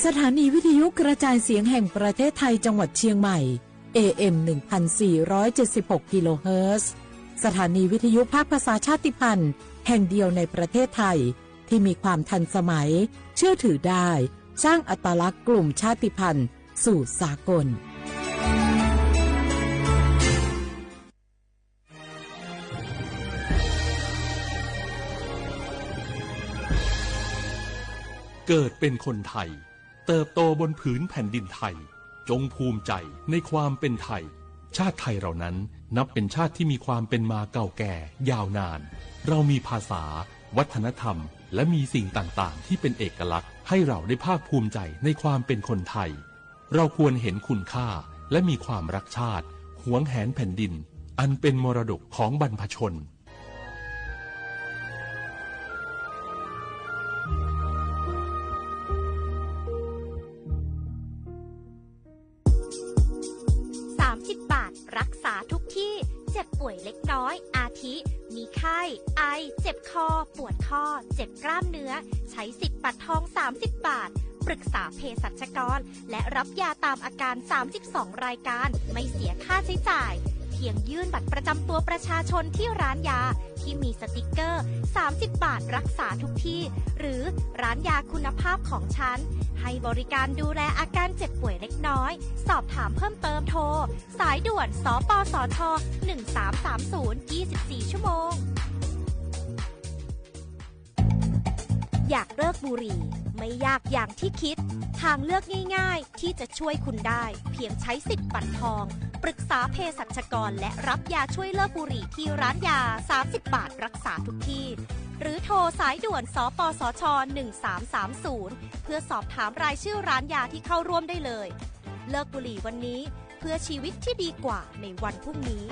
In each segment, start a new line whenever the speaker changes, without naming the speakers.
สถานีวิทยุกระจายเสียงแห่งประเทศไทยจังหวัดเชียงใหม่ AM 1476 กิโลเฮิรตซ์สถานีวิทยุภาคภาษาชาติพันธุ์แห่งเดียวในประเทศไทยที่มีความทันสมัยเชื่อถือได้สร้างอัตลักษณ์กลุ่มชาติพันธุ์สู่สากล
เกิดเป็นคนไทยเติบโตบนผืนแผ่นดินไทยจงภูมิใจในความเป็นไทยชาติไทยเรานั้นนับเป็นชาติที่มีความเป็นมาเก่าแก่ยาวนานเรามีภาษาวัฒนธรรมและมีสิ่งต่างๆที่เป็นเอกลักษณ์ให้เราได้ภาคภูมิใจในความเป็นคนไทยเราควรเห็นคุณค่าและมีความรักชาติหวงแหนแผ่นดินอันเป็นมรดกของบรรพชน
30 บาทรักษาทุกที่เจ็บป่วยเล็กน้อยอาทิมีไข้ไอเจ็บคอปวดข้อเจ็บกล้ามเนื้อใช้สิทธิ์บัตรทอง30 บาทปรึกษาเภสัชกรและรับยาตามอาการ32รายการไม่เสียค่าใช้จ่ายเพียงยื่นบัตรประจำตัวประชาชนที่ร้านยาที่มีสติกเกอร์30 บาทรักษาทุกที่หรือร้านยาคุณภาพของฉันให้บริการดูแลอาการเจ็บป่วยเล็กน้อยสอบถามเพิ่มเติมโทรสายด่วนสปสช1330 24 ชั่วโมงอยากเลิกบุหรี่ไม่ยากอย่างที่คิดทางเลือกง่ายๆที่จะช่วยคุณได้เพียงใช้สิทธิ์บัตรทองปรึกษาเภสัชกรและรับยาช่วยเลิกบุหรี่ที่ร้านยา30 บาทรักษาทุกที่หรือโทรสายด่วนสปสช1330เพื่อสอบถามรายชื่อร้านยาที่เข้าร่วมได้เลยเลิกบุหรี่วันนี้เพื่อชีวิตที่ดีกว่าในวันพรุ่งนี้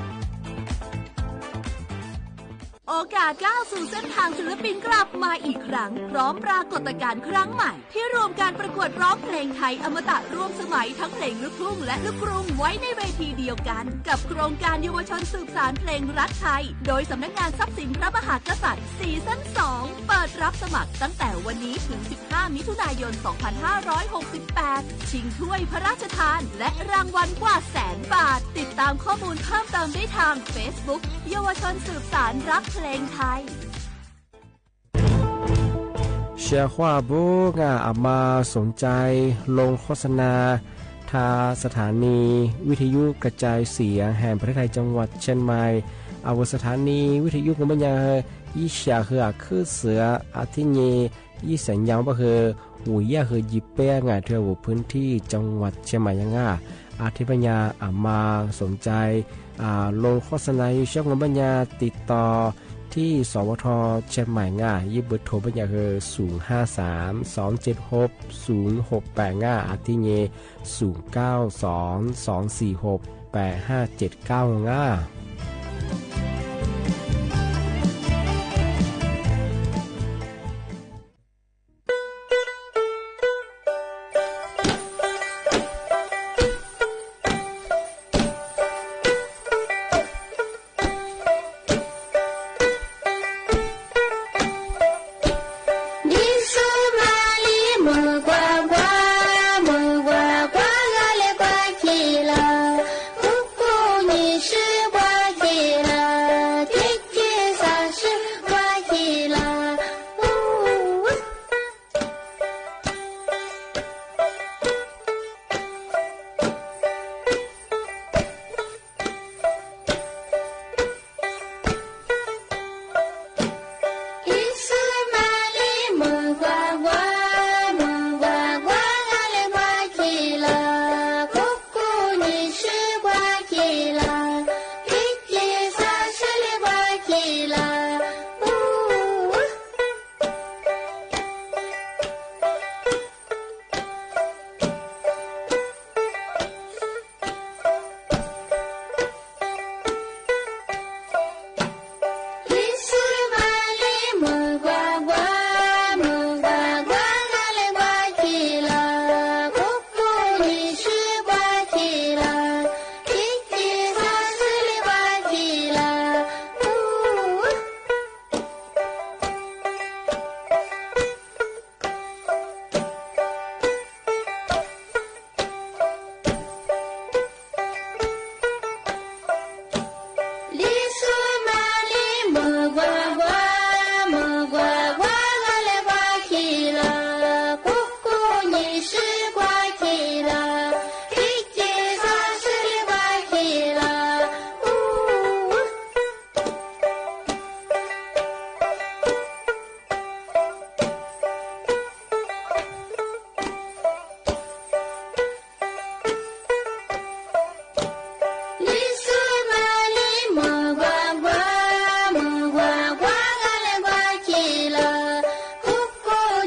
โอกาสก้าวสู่เส้นทางศิลปินกลับมาอีกครั้งพร้อมปรากฏการณ์ครั้งใหม่ที่รวมการประกวดร้องเพลงไทยอมตะร่วมสมัยทั้งเพลงลูกทุ่งและลูกกรุงไว้ในเวทีเดียวกันกับโครงการเยาวชนสืบสานเพลงรักไทยโดยสำนักงานทรัพย์สินพระมหากษัตริย์ซีซั่น 2เปิดรับสมัครตั้งแต่วันนี้ถึง15มิถุนายน2568ชิงถ้วยพระราชทานและรางวัลกว่า100,000 บาทติดตามข้อมูลเพิ่มเติมได้ทาง Facebook เยาวชนสืบสานรักเพลงไทย
เชียร์ว่าบุกอามาสนใจลงโฆษณาทาสถานีวิทยุกระจายเสียงแห่งประเทศไทยจังหวัดเชียงใหม่อาวสถานีวิทยุของบัญญัติยี่เสียคือคือเสืออาทิเยยี่สัญญาณก็คือหูยาคือยิบเป้งานเที่ยวพื้นที่จังหวัดเชียงใหม่ยังอาทิปัญญาอามาสนใจลงโฆษณาอยู่ช่องบัญญัติติดต่อที่สวทเชียงใหม่ยิบเบอร์โทรบัญญัติคือ053-276-0685อาทิเย0922468579
你是我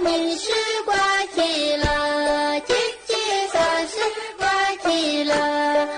你是刮起了，叽叽啥是刮起了。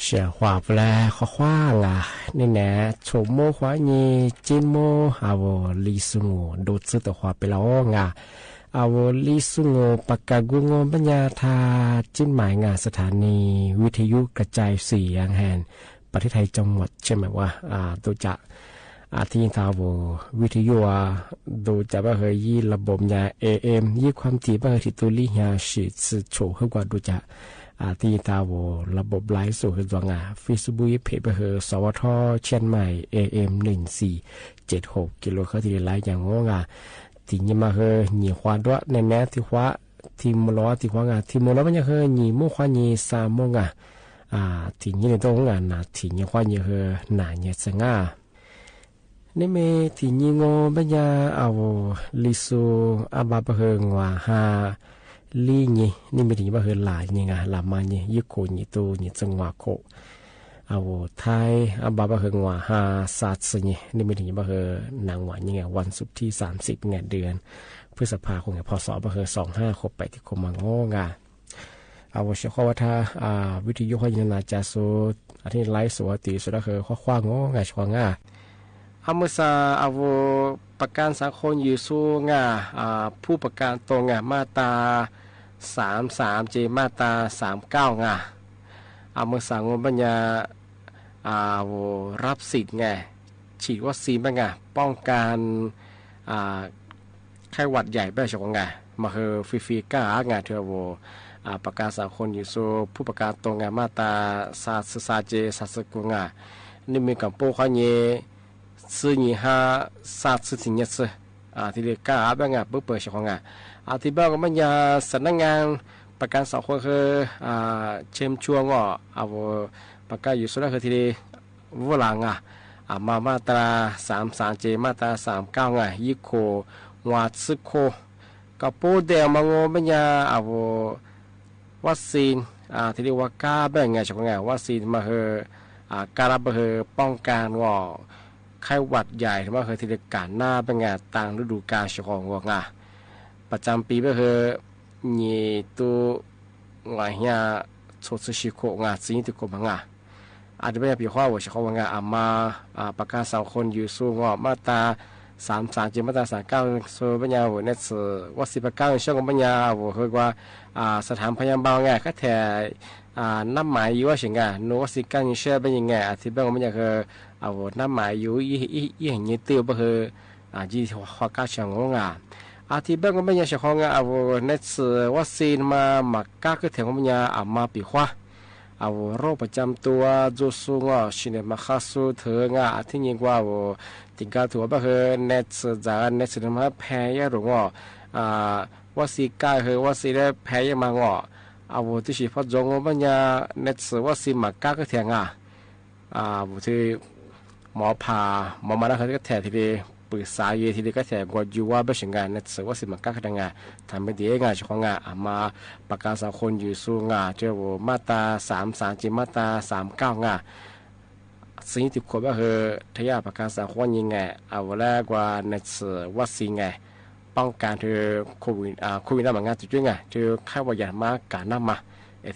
小花不来花花啦，你呢？从莫花你金莫啊，我李苏我都知道花不了啊。我ลิสุงปากกากุงปัญญาทาจิ้นหมายงานสถานีวิทยุกระจายเสียงแห่งประเทศไทยจังหวัดใช่ไหมว่าตัวจะที่ทาววิทยุดูจะว่าเฮยระบบยา AM ยี่ความถี่ว่าเฮยที่ตัวลิยาสิสื่อโฉให้กว่าดูจะที่ทาวระบบไลฟ์สู่คือตัวงา Facebook เพจว่าเฮยสวทเชียงใหม่ AM 1476กิโลเฮิรตซ์ที่ไลฟ์อย่างงงที่นี่มาเฮหนีควาด้วยในแนวที่ว่าที่มล้อที่ว่างาที่มล้อมันจะเฮหนีมุ่งควาหนีสามมุ่งที่นี่ในตรงงานนะที่นี่ควาหนีเฮหนาเนี่ยสง่านี่เมที่นี่งอปัญญาเอาลิซูอาบาเฮงว่าฮาลีนี่ไม่ถึงว่าเฮหลายนี่ไงหลามานี่ยึกโคนี่ตัวนี่จังหวะโคเอาไทยอาบาเฮงว่าฮาซาสนี่ไม่ถึงว่าเฮนางว่านี่ไงวันศุกร์ที่30เนี่ยเดือนพฤษภาคมพศว่าเฮ25ครบไปที่คมมังงาเอาเชื่อว่าถ้าวิทยุให้ยินนาจาโซอันนี้ไลฟ์สวัสดีสุดแล้วคือข้องงาช่วงอามุสาเอาประกันสังคมอยู่สู้งาผู้ประกันตรงมาตรา33เจมาตรา39อามุสางบัญญารับสิทธิ์ฉีดวัคซีนบ้างป้องกันไข้หวัดใหญ่แบบฉบับมาคือฟรีๆก้เธอประกาศสังคมอยู่สู่ผู้ประกาศตรงมาตราซาเจซาสกุนี่มีกับโป้ข้อนี้ซื้อยี่ห้าซาซื้อสิ่งนี้ซื้อที่เรียกบ้างปุ๊บเปิดฉบับที่บ้างก็มันยาสำนักงานประกันสังคมคือเชื่อมช่วงประกาศอยู่สุดแล้วคือที่วัวหลังมาตรา33เจมาตรา39ยิโควาซึโคกับโปเดลมังโงปัญญาวัคซีนที่เรียกว่ากาแบ่งฉบับวัคซีนมาคือการรับป้องกันไข้หวัดใหญ่ที่มาคือที่เรียกการหน้าเป็นต่างฤดูกาลฉบับประจำปีก็คือยี่ตัวหลายอย่างโซชิโคสิ่งที่กบอาจจะไม่เป็นข้อว่าเฉพาะมาประกาศสังคมอยู่สู้มาตรา33เจมาตรา39โซปัญญาเนสวัคซีนประกันช่วงปัญญาคือว่าสถานพยาบาลก็แถน้ำหมายอยู่ว่าสิ่งโนวัคซีนกันเชื่อเป็นยังไงที่บ้างปัญญาคือน้ำหมายอยู่อย่างนี้เตี้ยก็คือจีหัวก้าเชียงงที่บ้างปัญญาเฉพาะเนสวัคซีนมาหมักก้าก็แถวปัญญามาปีขวาโรคประจำตัวจูซุงชินมาคาสูเถิงที่ยิ่งว่าติงกาถั่วบะเฮเนสจานเนสมาแพ้ยาหลงว่าสีกาเฮว่าสีได้แพ้ยามางที่สิพัดจงปัญญาเนสว่าสีหมักก้าก็แทงที่หมอผ่าหมอมาแล้วเขาก็แทงทีเดียวปรึกษาเยทีเดียวก็แทงกว่าอยู่ว่าไม่ใช่งานเนสว่าสีหมักก้าก็แทงทำไม่ดีงานเฉพาะมาประกาศสังคมอยู่สู้เจ้ามาตรา33จิมาตรา39สิ่งที่ควรว่าทยาประกาศสังคมยังไงแรกว่าเนสวัคซีนป้องกันโควิดน้ำมันจุดยังเธอไข้หวัดใหญ่มากการน้ำมา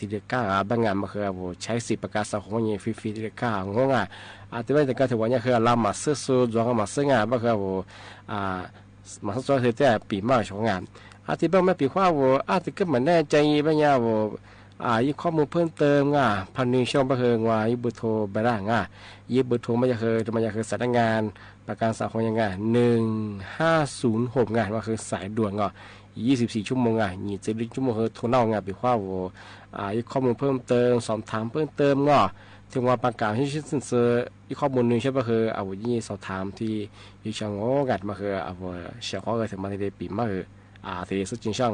ที่เด็กก้าบางงานมาคือใช้สิทธิประกาศสังคมยังฟรีๆที่เด็กก้างงที่ไม่แต่ก็ถือว่าเนี่ยคือลำมาซื้อสูดวงมาซื้องานมาคือมาซื้อตัวเธอแต่ปีมากช่วงงานที่บ้างไม่ปีว่าที่ก็เหมือนแน่ใจบางอย่างยี่ข้อมูลเพิ่มเติมพันธุ์ช่องประเฮิงว่ายี่บุตรโทรไปได้ยี่บุตรโทรมาจากคือสำนักงานประกันสังคมยัง1506ว่าคือสายด่วน24ชั่วโมง24ชั่วโมงโทรเน่าปีว่ายี่ข้อมูลเพิ่มเติมสอบถามเพิ่มเติมถึงว่าประกาศที่ชิ้นเสือยี่ข้อมูลหนึ่งใช่ปะคือยี่สอบถามที่ยี่ช่างงัดมาคือเชื่อข้อถึงมาที่ปีมาคือที่สุดจริงช่าง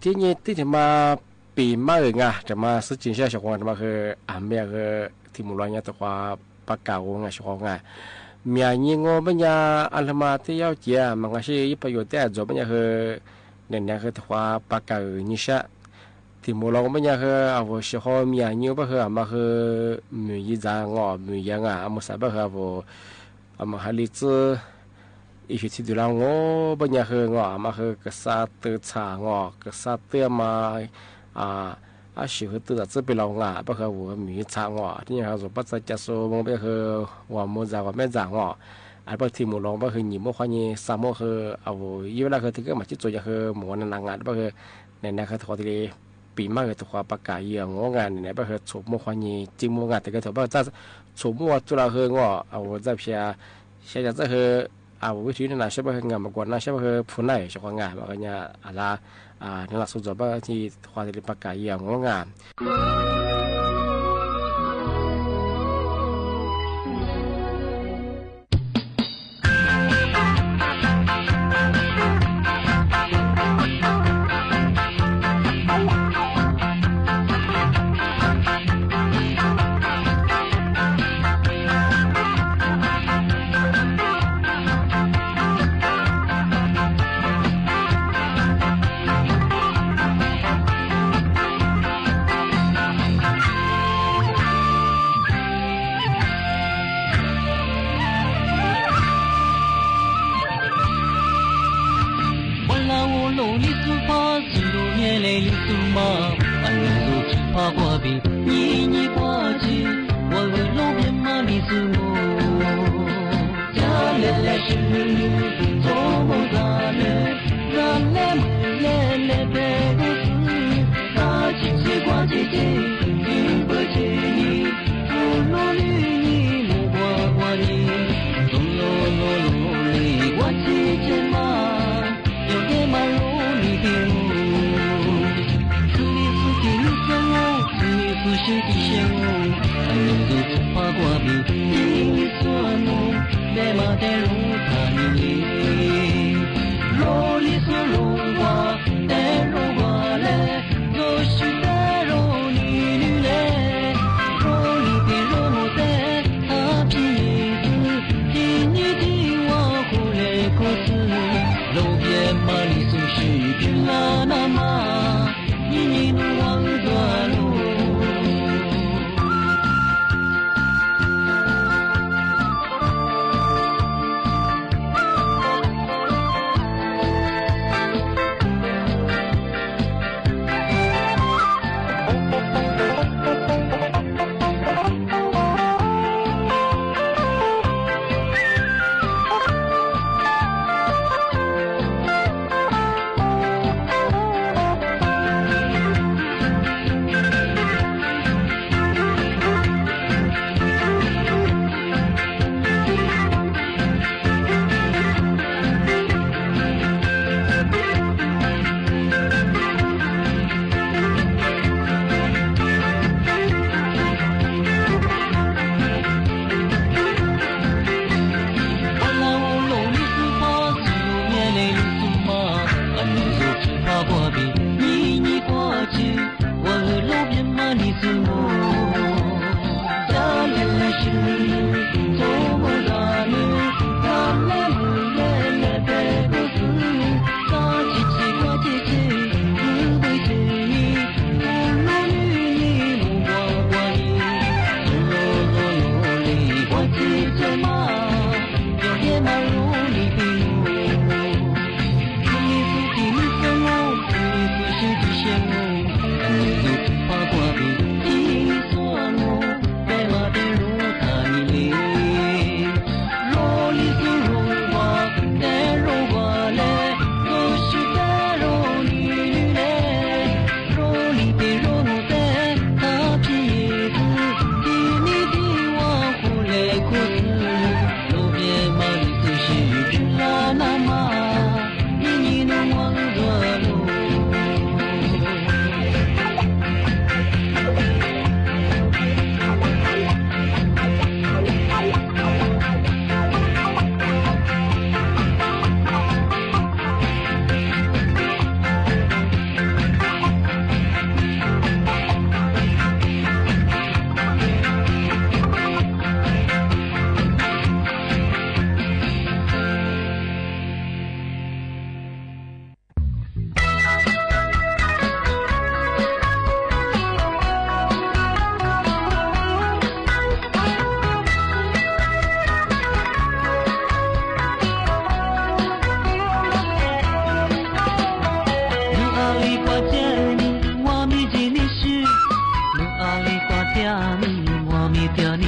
ที่นี่ที่จะมาปีมาจะมาซื้อจินเชื่อชาวบ้านมาคือเมียคือที่มุลอยตัวประกาศชาวบ้านเมียยิงบัญญาอัลมาที่ยาวเจียมันก็ใช้ประโยชน์แต่จบบัญญาคือเนี่ยคือตัวประกาศนิชะที่มุลอยบัญญาคือชาวเมียยิงก็คือมาคือมือยีจางมือยังมุสาบคือมาฮาลิซอีกที่ดูแลบัญญัติมาคือกษัตริย์ชากษัตริย์มา啊，喜欢都在这边了啊，不和我米茶我，今还说不在家说我不和我们在我们在我。啊不ที่หมู่ลองบ่คือหญิบ่ควานี่ซาโมคือเอาอยู่เวลาคือที่ก็มาจิตจะคือหมู่นนางานบ่คือในนะคือทอที่ปีมาคือตัวปากกาเยี่ยงงานเนี่ยบ่คือฉุบหมู่ควานี่จิหมู่งานแต่ก็ตัวบ่จะฉุบหมู่จุฬาคืองอเอาจะเพียเสียจะคือเอาวิธีนั้นใช่บ่คืองานมากว่านั้นใช่บ่คือผู้ไหนเฉพาะงานบ่ก็เนี่ยอะไรในหลักสูตรบ่ที่ควาที่ปากกาเยี่ยงงาน
Thank you.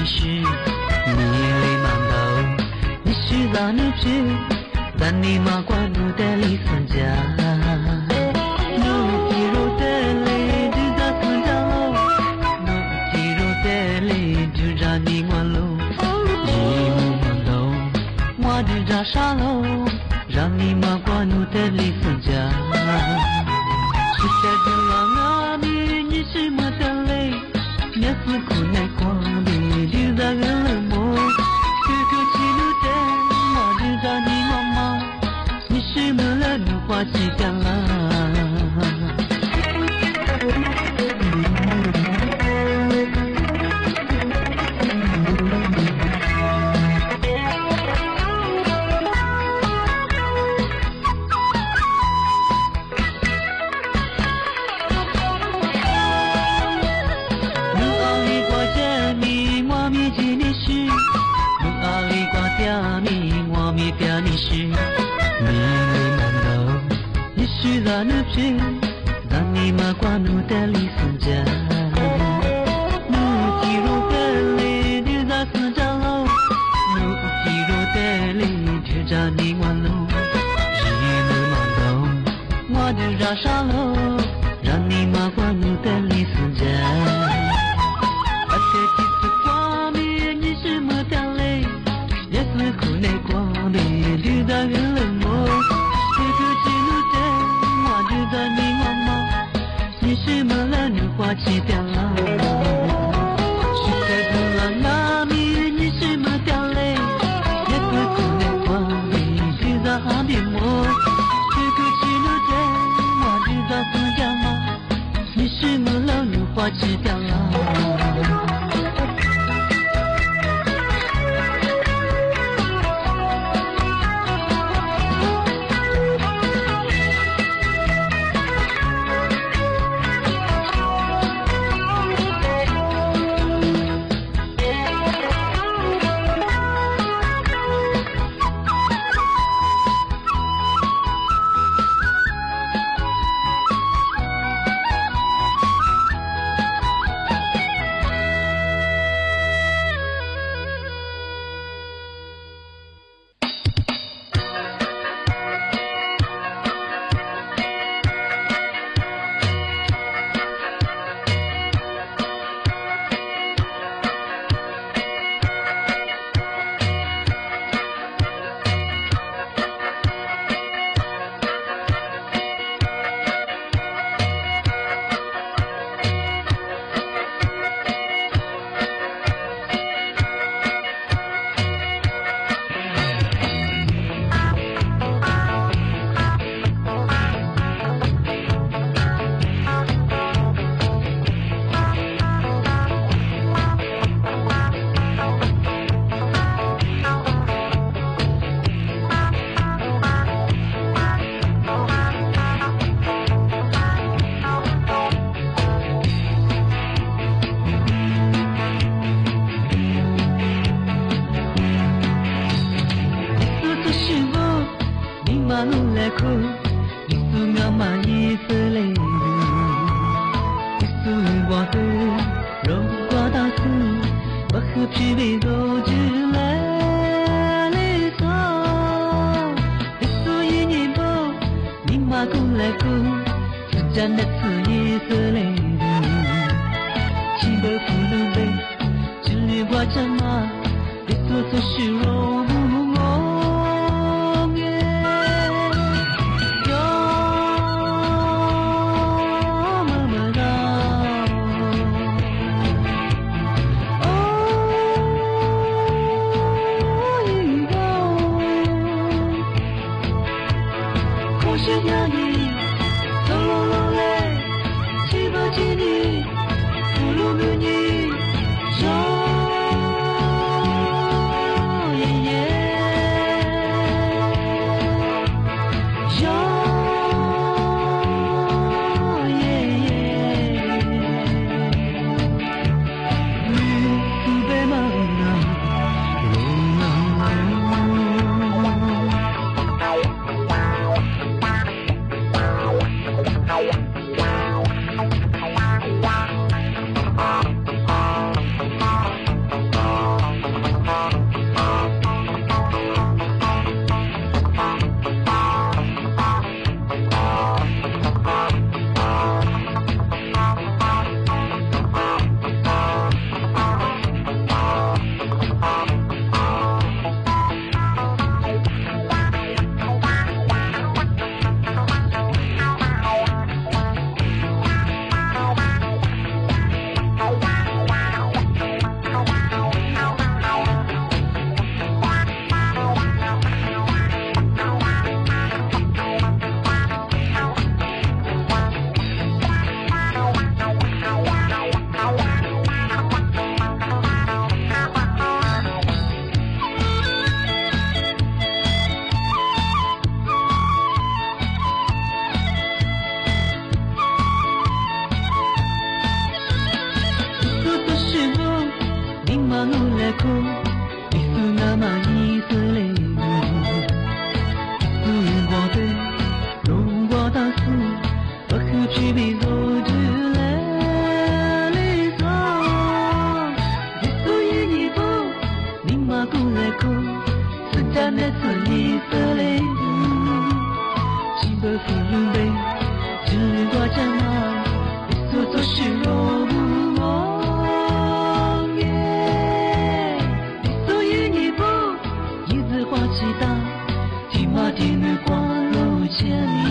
是你里满头，你是咱的皮，咱你马关路的里分家。沙漏，让你马关路的里分家。是下着浪啊你，你是么的泪？面是苦耐光的，就在个冷漠。哥哥起路的，我知道你妈妈，你是么了路花起干了。让你马关路的里分家，路肌肉的里就在四家楼，路肌肉的里就在你弯路，日路马头，我就绕沙楼，让你马关路的里分家。而且其实光明你是么的累，也是苦内光明就在个冷漠。是么了女花起掉了，是在个浪啊你，你是么掉泪，也是苦内光的，就在岸边摸，这个起路的，我就在分家嘛，你是么了女花起掉了。努力哭，你是那么一丝泪目，是我的，如果当时我可去比走之类里走，你所以你不，你马古来哭，是真的是一丝泪目，几百副路背，只挂着马，你所做是若不。天的光路千里，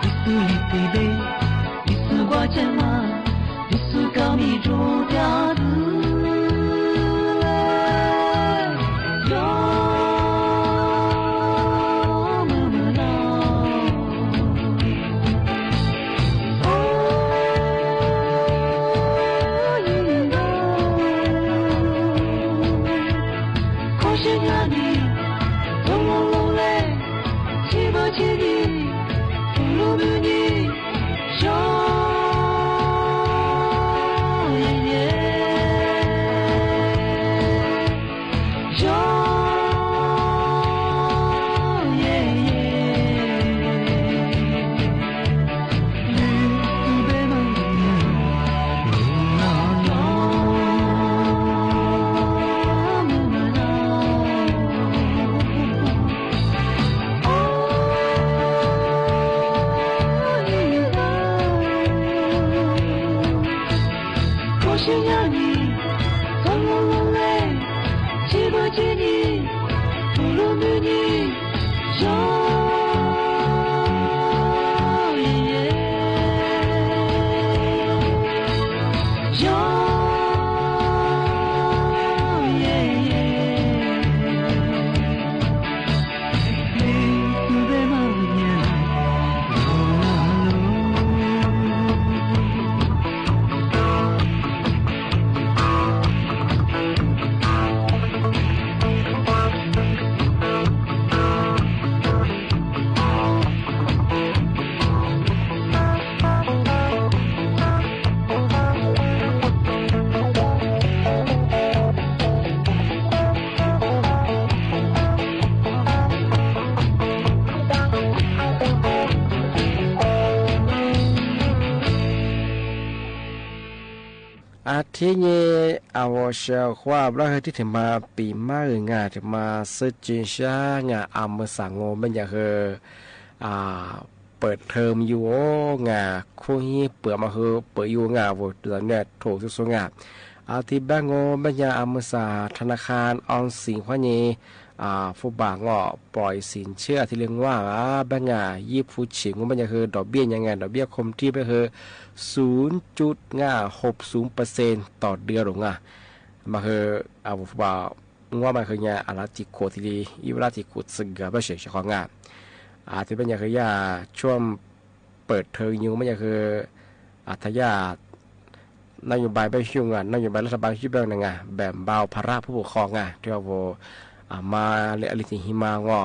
你是一对杯，你是挂着马，你是高米做调子嘞，哟么么闹，哦咿呀，可是呀你。千里，不如你笑耶耶，笑耶耶，绿树白马路那那，木马那。想要你，从我落泪，记不记你，不如与你笑耶耶，笑耶耶，你是在哪里？
อาทิตย์นี้อาวเชียวว่าเราที่ถึงมาปีมาเองถึงมาซื้อจีนช่างอาเมื่อสั่งโง่ไม่อยากเปิดเทอมอยู่คู่นี้เปิดมาเปิดอยู่วัวเดือนเนี่ยถูกสุดอาทิตย์แบงโง่ไม่อยากอาเมื่อสาธนาคารออมสินข้อนี้ผู้บางปล่อยสินเชื่อที่เรียกว่าแบงยี่ผู้ฉิงมันจะดอกเบี้ยยังไงดอกเบี้ยคมที่ไป0.60% ต่อเดือนหรอกมาผู้บางว่ามันอะไรที่โคตรดีอีเวลาที่โคตรสึกกับไม่เสียของที่เป็นอย่างช่วงเปิดเทอมยูมันจะทายานโยบายไปช่วงนโยบายรัฐบาลช่วยแบบเบาภาระผู้ปกครองที่ว่ามาเรียนที่หิมางว่า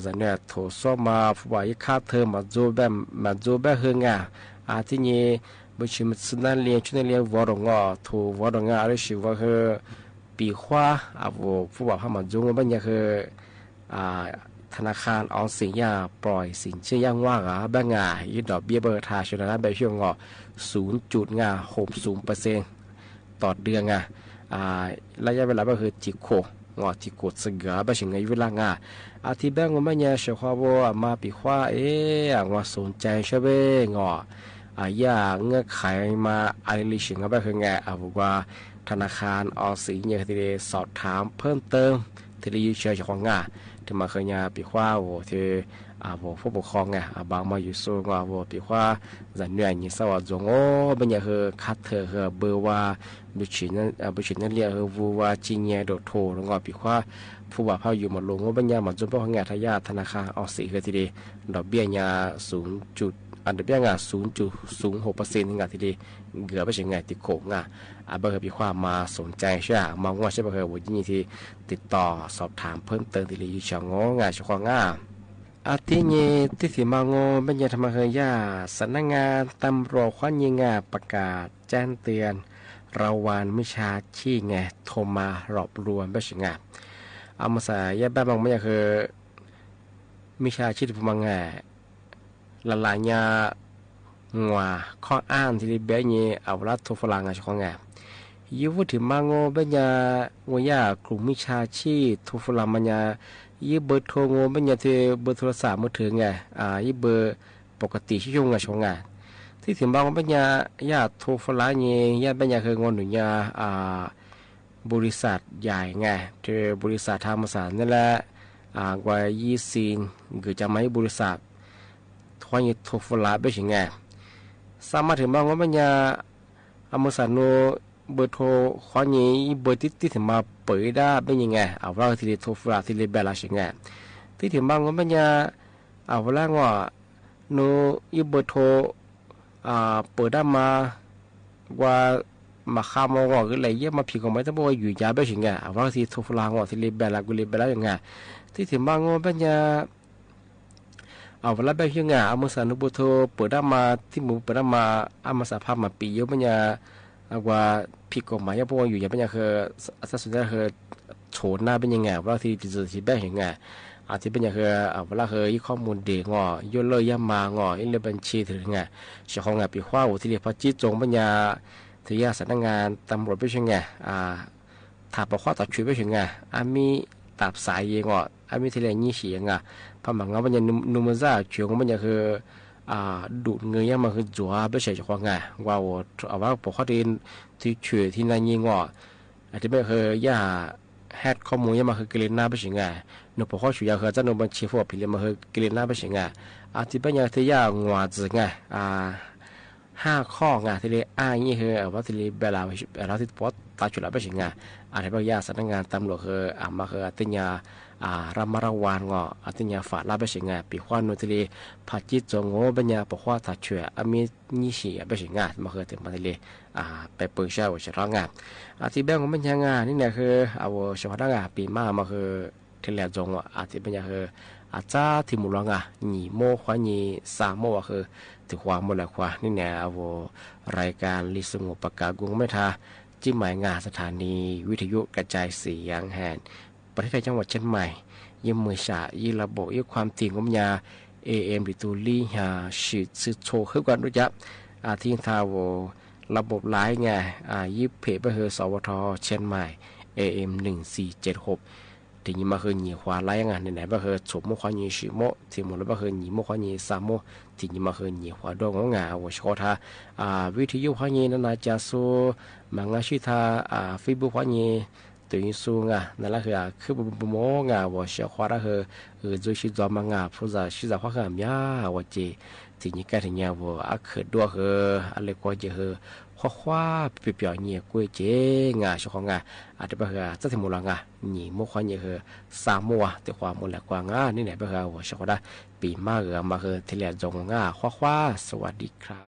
จะเนี่ยถูกซ้อมมาผู้ว่าค่าเทอมมาจูแบบที่นี่บุชิมสุนันเรียนชุดเรียนวอร์ดถูกวอร์ดอะไรชื่อว่าปีขวาผู้ว่าพามาจูมันธนาคารออมสินปล่อยสินเชื่อว่าแบงยึดดอกเบี้ยเบอร์ทาชนะแบบช่วง0.60% ต่อเดือนระยะเวลาก็จิโคที่กดสกาไปถึงในเวลาอาทิตย์แบงว่าไม่เนี่ยเชื่อว่ามาปีขวาว่าสนใจใช่ไหมเงื่อนไขมาอะไรลิชิงไปว่าธนาคารออมสินที่ได้สอบถามเพิ่มเติมที่ได้เชื่อจากที่มาปีขวาที่ผู้ปกครองบางมาอยู่สูงปีขวาจะเหนื่อยยิ่งสวัสดิ์ไม่เนี่ยคัดเธอเบอร์ว่าบุชินั่นเรียกว่าจีเนียโดดโถแล้วปีขวาผู้ว่าพาอยู่มาลงว่าบัญญัติมาจนพวกงานทายาทธนาคารออมสินที่ได้ดอกเบี้ยดอกเบี้ย0.06% ที่ได้เกือบไปถึงติดโขงเบอร์ปีขวามาสนใจใช่ไหมมาว่าใช่ไหมวันนี้ที่ติดต่อสอบถามเพิ่มเติมที่อยู่เชียงเฉพาะอาทิตย์นี้ที่สิมาบรรยายธรรมเฮียสำนักงานตำรวจควันยิงประกาศแจ้งเตือน เราวานมิชาชีไงโทรมารอบรวมไปสิงะเอามาใส่ยาบ้าบางไม่คือมิชาชีพมังไงละลายยางัวข้ออ้างที่เบี้ยนี่เอาละโทรฝรั่งไงช่องไงยูพูดถึงมังโง่เบี้ยงัวยากลุ่มมิชาชีโทรฝรั่งมันยายี่เบอร์โทรโง่เบี้ยที่เบอร์โทรศัพท์มือถือไงยี่เบอร์ปกติที่ช่องไงช่องไงที่ถึงบางปัญญาญาโทรฟลาเนี่ยญาปัญญาคืองอนหนุนยาบริษัทใหญ่ไงเธอบริษัทธรรมศาสตร์นั่นแหละกว่า20คือจะไม่บริษัททว่าโทรฟลาไปถึงไงสามารถถึงบางปัญญาอเมริกาโนเบอร์โทรขอนี้เบอร์ที่ถึงมาเปิดได้เป็นยังไงเอาเราที่โทรฟลาที่เบลล่าถึงไงที่ถึงบางปัญญาเอาละว่าโนอีเบอร์โทรเปิดได้มาว่ามาข้ามงอก็เลยเยี่ยมมาผิดของไม่ต้องบอกว่าอยู่ยาไปถึงไงว่าที่ทุฟลางอที่เลเบลากุเลเบลาอย่างไงที่ถึงบางงอเป็นยาเอาเวลาไปยังไงเอามาสานุบุโทเปิดได้มาที่มือเปิดได้มาเอามาสภาพมาปีเยอะเป็นยาว่าผิดของไม่ต้องบอกว่าอยู่ยาเป็นยาคือสัดส่วนคือโฉนหน้าเป็นยังไงว่าที่จิตจิตแบบอย่างไงอาจจะเป็นอย่างคือเวลาเคยข้อมูลเด็กงอย่นเลยย่ำมางอินเลบัญชีถึงไงเจ้าของงานปีขว้าที่เรียกพอจิตจงปัญญาที่ยาสำนักงานตำรวจไปช่วยไงถ้าบอกข้อตัดช่วยไปช่วยไงมีตับสายยังมีที่เรียกยี่สียังไงพอหมังเอาปัญญานุมซ่าช่วยของปัญญาคือดูดเงยยังมาคือจั่วไปใช้เจ้าของงานว่าเอาว่าบอกข้อที่ช่วยที่นั่นยี่งอาจจะไม่เคยย่าแฮดข้อมูลยังมาคือกลิ่นหน้าไปช่วยไงนพข้อชุยาคือจะนบัญชีพวกพิเลมาคือกลิ่นหน้าไปสิงะที่เป็นอย่างที่ยากงัวจึงไง5 ข้อไงที่เรียกนี่คือว่าที่เรียกเวลาเราที่ปอดตาจุดละไปสิงะที่เป็นยาสำนักงานตำรวจคือมาคือติญญารามาระวานงติญญาฝาลาไปสิงะปีขวานนุที่เรียพัดจิตจงโง่เป็นยาปกว่าตาช่วยมีนิสีไปสิงะมาคือถึงมาที่เรียไปเปิดเช่าจะร้องงานที่แบงของเป็นยังไงนี่เนี่ยคือเอาเฉพาะงานปีมาคือที่แหลจงอาจจะเป็นอย่างคืออาจารย์ที่มุลงหนีโมขวาหนีสามโมว่าคือถือความโมละขวานี่เนี่ยเอารายการลิสงบประกาศกรุงไม่ทาจิ้มหมายงานสถานีวิทยุกระจายเสียงแห่งประเทศไทยจังหวัดเชียงใหม่ยิ่งมือฉายิ่งระบบยิ่งความถี่ของยา AM หรือตูลี่หาชิดซึโชขึ้นกันด้วยจ้ะที่ทาวระบบไลน์ไงยิบเพจไปเฮอสวทเชียงใหม่ AM 1476ทีนี้มาคือหนีขวาไล่งานไหนบ้าคือฉบโมขวาหนีสิโมที่หมดแล้วบ้าคือหนีโมขวาหนีสามโมทีนี้มาคือหนีขวาดงงาว่าชอท่าวิทยุขวาหนีนั่นน่าจะสู้มังอาชิตาฟีบุขวาหนีตัวนี้สู้งานั่นแหละคือบุโมงาว่าเสียขวาละคือจุดชิจอมังาพูดจะชิจาขวาขามยาว่าเจทีนี้การที่เนี่ยว่าคือดัวคืออะไรก็จะคือข้าเปลี่ยนเนี่ยกุยเจงาช่องงาอาจจะเป็นจะถึงมูลงาหนีมุขวันเนี่ยคือสามมัวแต่ความมูลกว่างานี่ไหนเป็นว่าช่องได้ปีมากมาคือทะเลจงงาข้าสวัสดีครับ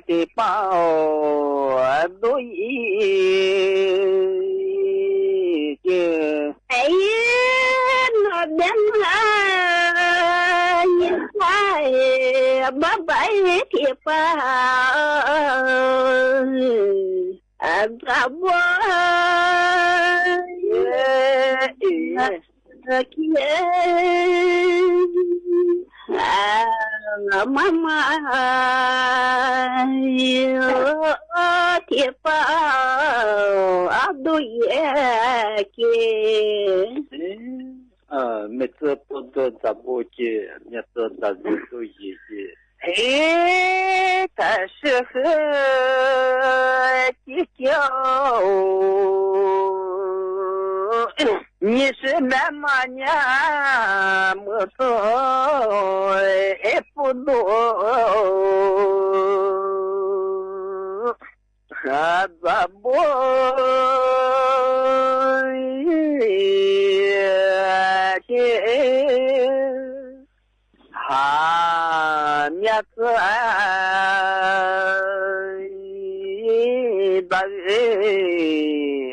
的包都一件。哎呀，那边啊，一块八百的包，咋不妈妈哟，铁包都也给。每次不做咋不接，每次咋子都一接。哎，他是和地球。你是那么年没错，也不多，咋不面子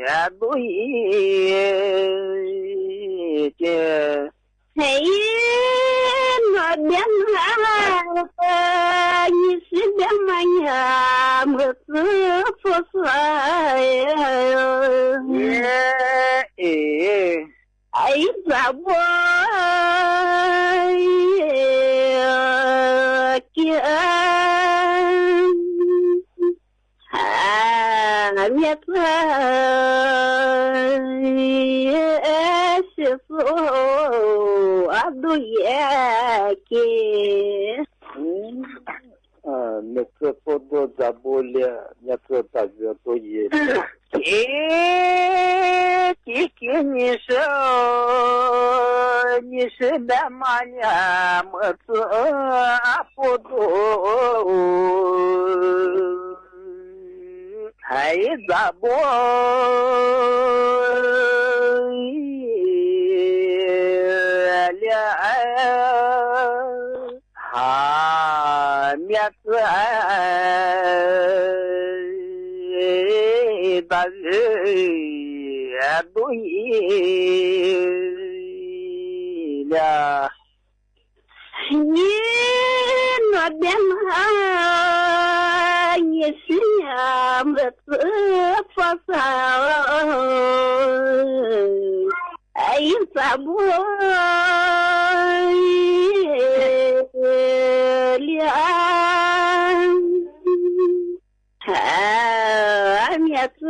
大都一件。嘿，那边你是边么呀？么子不是哎，咋不面子是说都也给。每次不多咋不了，每次大家都也。给你说，你是那么年么子不多，还咋不面子大都一了。你那边你是呀么子发烧？哎，咋不面子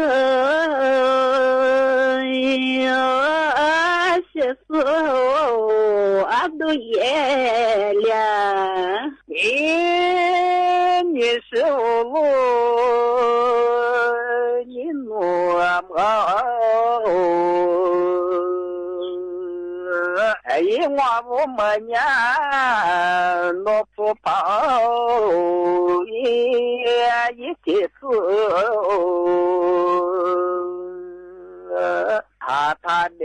是说都也了。你是我你诺哎，我不么呀，诺不跑一起走。他的